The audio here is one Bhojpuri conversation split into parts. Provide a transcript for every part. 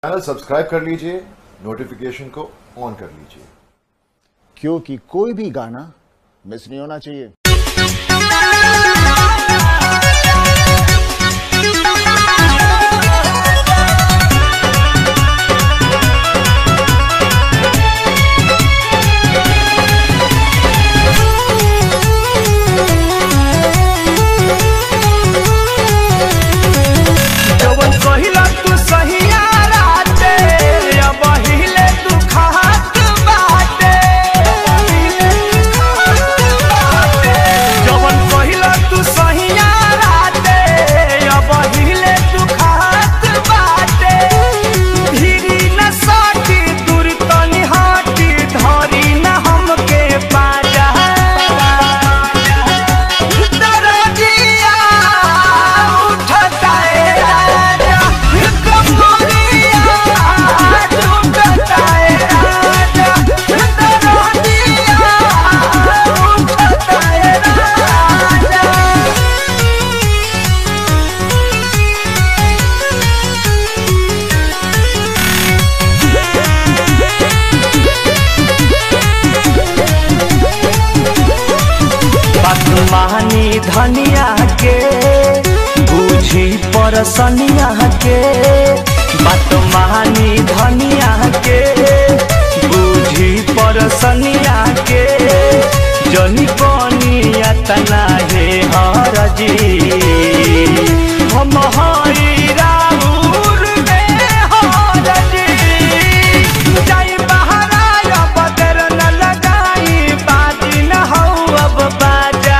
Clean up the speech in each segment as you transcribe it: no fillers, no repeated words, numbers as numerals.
चैनल सब्सक्राइब कर लीजिए, नोटिफिकेशन को ऑन कर लीजिए, क्योंकि कोई भी गाना मिस नहीं होना चाहिए। महानी धनिया के बूझी परसनिया के, बात महानी धनिया के बूझी परसनिया के, जनी बनिया तना हे हरजी हम हई राउर में हरजी जाई बहरा बदर न लगाई बाजी न हऊ अब बाजा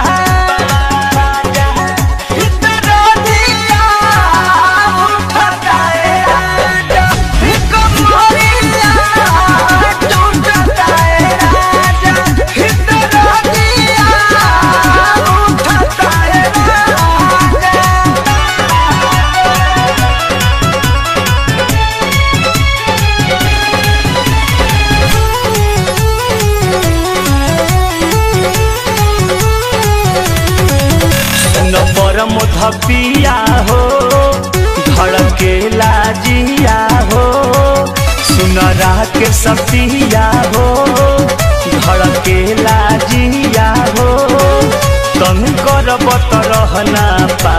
धपिया हो धड़के लाजिया हो, सुनरा के सपिया हो धड़के लाजिया हो, तन करब त रहना पा